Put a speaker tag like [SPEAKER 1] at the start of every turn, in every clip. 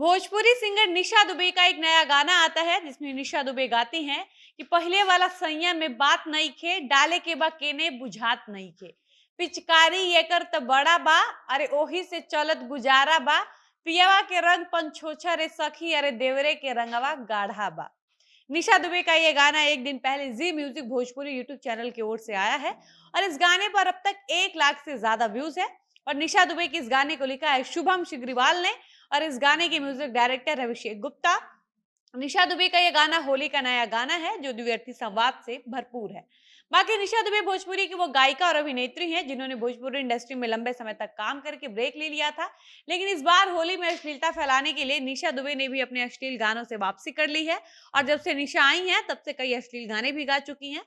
[SPEAKER 1] Bhojpuri singer निशा दुबे का एक नया गाना आता है जिसमें निशा दुबे गाती हैं कि पहले वाला सैया में बात नहीं खे डाले के बा केने बुझात नहीं खे पिचकारी ये कर त बड़ा बा अरे ओही से चलत गुजारा बा पियावा के रंग पंछोछा रे सखी अरे देवरे के रंगवा गाढ़ा बा। निशा दुबे का ये गाना एक दिन पहले जी म्यूजिक भोजपुरी यूट्यूब चैनल की ओर से आया है और इस गाने पर अब तक 1 लाख से ज्यादा व्यूज है। और निशा दुबे की इस गाने को लिखा है शुभम शिग्रीवाल ने और इस गाने के म्यूजिक डायरेक्टर है अभिषेक गुप्ता। निशा दुबे का ये गाना होली का नया गाना है जो द्विअर्थी संवाद से भरपूर है। बाकी निशा दुबे भोजपुरी की वो गायिका और अभिनेत्री हैं जिन्होंने भोजपुरी इंडस्ट्री में लंबे समय तक काम करके ब्रेक ले लिया था, लेकिन इस बार होली में अश्लीलता फैलाने के लिए निशा दुबे ने भी अपने अश्लील गानों से वापसी कर ली है। और जब से निशा आई हैं तब से कई अश्लील गाने भी गा चुकी हैं,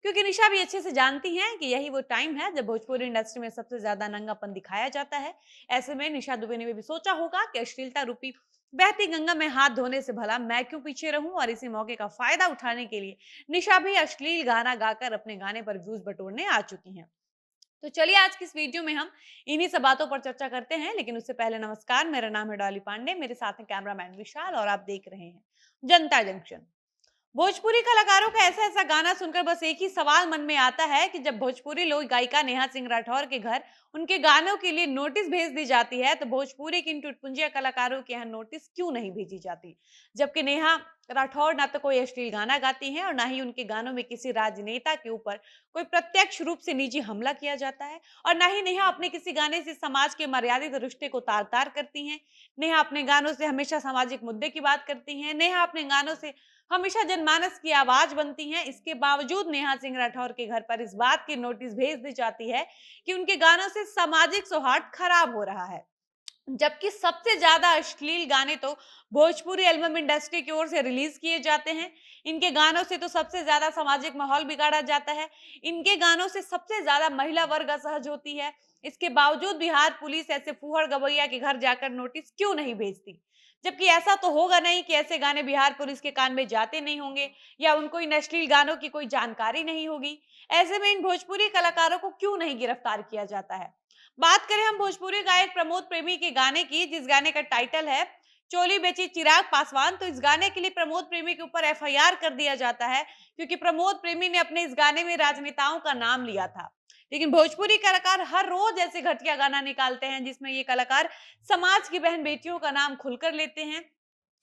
[SPEAKER 1] क्योंकि निशा भी अच्छे से जानती हैं कि यही वो टाइम है जब भोजपुरी इंडस्ट्री में सबसे ज्यादा नंगापन दिखाया जाता है। ऐसे में निशा दुबे ने भी सोचा होगा कि अश्लीलता रूपी बहती गंगा में हाथ धोने से भला मैं क्यों पीछे रहूं, और इसी मौके का फायदा उठाने के लिए निशा भी अश्लील गाना गाकर अपने गाने पर व्यूज बटोरने आ चुकी हैं। तो चलिए आज की इस वीडियो में हम इन्हीं सब बातों पर चर्चा करते हैं, लेकिन उससे पहले नमस्कार, मेरा नाम है डॉली पांडे, मेरे साथ हैं कैमरामैन विशाल और आप देख रहे हैं जनता जंक्शन। भोजपुरी कलाकारों का ऐसा ऐसा गाना सुनकर बस एक ही सवाल मन में आता है कि जब भोजपुरी लोक गायिका नेहा सिंह राठौर के घर उनके गानों के लिए नोटिस भेज दी जाती है तो भोजपुरी के इन टुटपुंजिया कलाकारों के यहाँ नोटिस क्यों नहीं भेजी जाती। जबकि नेहा राठौर ना तो कोई अश्लील गाना गाती हैं और ना ही उनके गानों में किसी राजनेता के ऊपर कोई प्रत्यक्ष रूप से निजी हमला किया जाता है, और ना ही नेहा अपने किसी गाने से समाज के मर्यादित रिश्ते को तार तार करती हैं। नेहा अपने गानों से हमेशा सामाजिक मुद्दे की बात करती हैं। नेहा अपने गानों से हमेशा जनमानस की आवाज बनती हैं। इसके बावजूद नेहा सिंह राठौर के घर पर इस बात की नोटिस भेज दी जाती है कि उनके गानों से सामाजिक सौहार्द खराब हो रहा है, जबकि सबसे ज्यादा अश्लील गाने तो भोजपुरी एल्बम इंडस्ट्री की ओर से रिलीज किए जाते हैं। इनके गानों से तो सबसे ज्यादा सामाजिक माहौल बिगाड़ा जाता है। इनके गानों से सबसे ज्यादा महिला वर्ग असहज होती है। इसके बावजूद बिहार पुलिस ऐसे फूहड़ गवैया के घर जाकर नोटिस क्यों नहीं भेजती, जबकि ऐसा तो होगा नहीं कि ऐसे गाने बिहार पुलिस के कान में जाते नहीं होंगे या उनको इन अश्लील गानों की कोई जानकारी नहीं होगी। ऐसे में इन भोजपुरी कलाकारों को क्यों नहीं गिरफ्तार किया जाता है। बात करें हम भोजपुरी गायक प्रमोद प्रेमी के गाने की, जिस गाने का टाइटल है चोली बेची चिराग पासवान, तो इस गाने के लिए प्रमोद प्रेमी के ऊपर एफआईआर कर दिया जाता है क्योंकि प्रमोद प्रेमी ने अपने इस गाने में राजनेताओं का नाम लिया था। लेकिन भोजपुरी कलाकार हर रोज ऐसे घटिया गाना निकालते हैं जिसमें ये कलाकार समाज की बहन बेटियों का नाम खुलकर लेते हैं।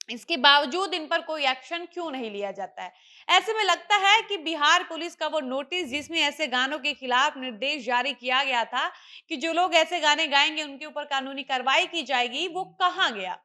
[SPEAKER 1] इसके बावजूद इन पर कोई एक्शन क्यों नहीं लिया जाता है। ऐसे में लगता है कि बिहार पुलिस का वो नोटिस जिसमें ऐसे गानों के खिलाफ निर्देश जारी किया गया था कि जो लोग ऐसे गाने गाएंगे उनके ऊपर कानूनी कार्रवाई की जाएगी, वो कहाँ गया।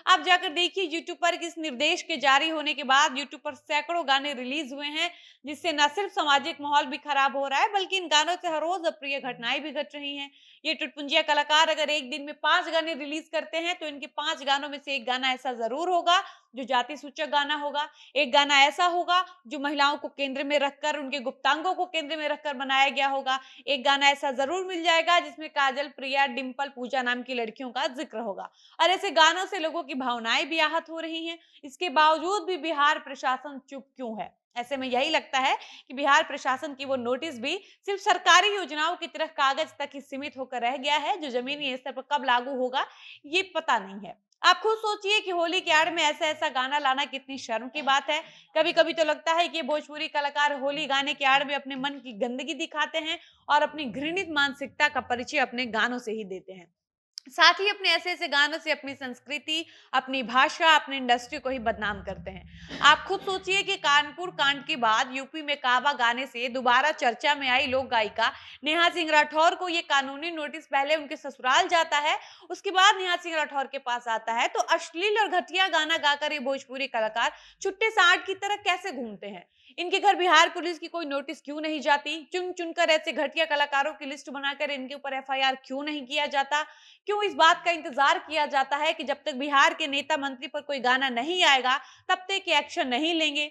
[SPEAKER 1] आप जाकर देखिए यूट्यूब पर इस निर्देश के जारी होने के बाद यूट्यूब पर सैकड़ों गाने रिलीज हुए हैं, जिससे न सिर्फ सामाजिक माहौल भी खराब हो रहा है बल्कि इन गानों से हर रोज अप्रिय घटनाएं भी घट रही हैं। ये टुटपुंजिया कलाकार अगर एक दिन में 5 गाने रिलीज करते हैं तो इनके 5 गानों में से एक गाना ऐसा जरूर होगा जो जाति सूचक गाना होगा। एक गाना ऐसा होगा जो महिलाओं को केंद्र में रखकर, उनके गुप्तांगों को केंद्र में रखकर बनाया गया होगा। एक गाना ऐसा जरूर मिल जाएगा जिसमें काजल, प्रिया, डिंपल, पूजा नाम की लड़कियों का जिक्र होगा। और ऐसे गानों से लोगों की भावनाएं भी आहत हो रही हैं। इसके बावजूद भी बिहार प्रशासन चुप क्यों है। ऐसे में यही लगता है कि बिहार प्रशासन की वो नोटिस भी सिर्फ सरकारी योजनाओं की तरह कागज तक ही सीमित होकर रह गया है, जो जमीनी स्तर पर कब लागू होगा ये पता नहीं है। आप खुद सोचिए कि होली के आड़ में ऐसा ऐसा गाना लाना कितनी शर्म की बात है। कभी कभी तो लगता है कि भोजपुरी कलाकार होली गाने के आड़ में अपने मन की गंदगी दिखाते हैं और अपनी घृणित मानसिकता का परिचय अपने गानों से ही देते हैं। साथ ही अपने ऐसे ऐसे गानों से अपनी संस्कृति, अपनी भाषा, अपनी इंडस्ट्री को ही बदनाम करते हैं। आप खुद सोचिए कि कानपुर कांड के बाद यूपी में काबा गाने से दोबारा चर्चा में आई लोक गायिका नेहा सिंह राठौर को ये कानूनी नोटिस पहले उनके ससुराल जाता है, उसके बाद नेहा सिंह राठौर के पास आता है, तो अश्लील और घटिया गाना गाकर ये भोजपुरी कलाकार छुट्टे सांड की तरह कैसे घूमते हैं। इनके घर बिहार पुलिस की कोई नोटिस क्यों नहीं जाती। चुन चुनकर ऐसे घटिया कलाकारों की लिस्ट बनाकर इनके ऊपर एफआईआर क्यों नहीं किया जाता। क्यों इस बात का इंतजार किया जाता है कि जब तक बिहार के नेता मंत्री पर कोई गाना नहीं आएगा तब तक एक्शन नहीं लेंगे।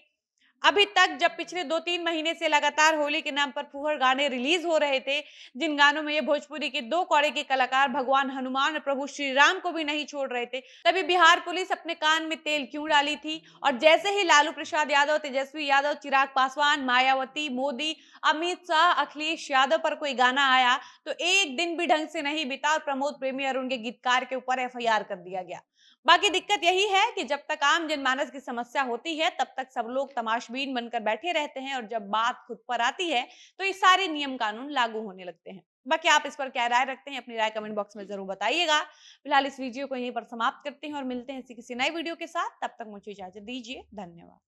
[SPEAKER 1] अभी तक जब पिछले 2-3 महीने से लगातार होली के नाम पर फूहड़ गाने रिलीज हो रहे थे, जिन गानों में ये भोजपुरी के 2 कौड़े के कलाकार भगवान हनुमान और प्रभु श्री राम को भी नहीं छोड़ रहे थे, तभी बिहार पुलिस अपने कान में तेल क्यों डाली थी। और जैसे ही लालू प्रसाद यादव, तेजस्वी यादव, चिराग पासवान, मायावती, मोदी, अमित शाह, अखिलेश यादव पर कोई गाना आया तो एक दिन भी ढंग से नहीं बीता और प्रमोद प्रेमी और उनके गीतकार के ऊपर एफआईआर कर दिया गया। बाकी दिक्कत यही है कि जब तक आम जनमानस की समस्या होती है तब तक सब लोग तमाशबीन बनकर बैठे रहते हैं, और जब बात खुद पर आती है तो ये सारे नियम कानून लागू होने लगते हैं। बाकी आप इस पर क्या राय रखते हैं, अपनी राय कमेंट बॉक्स में जरूर बताइएगा। फिलहाल इस वीडियो को यहीं पर समाप्त करते हैं और मिलते हैं किसी नए वीडियो के साथ। तब तक मुझे इजाजत दीजिए। धन्यवाद।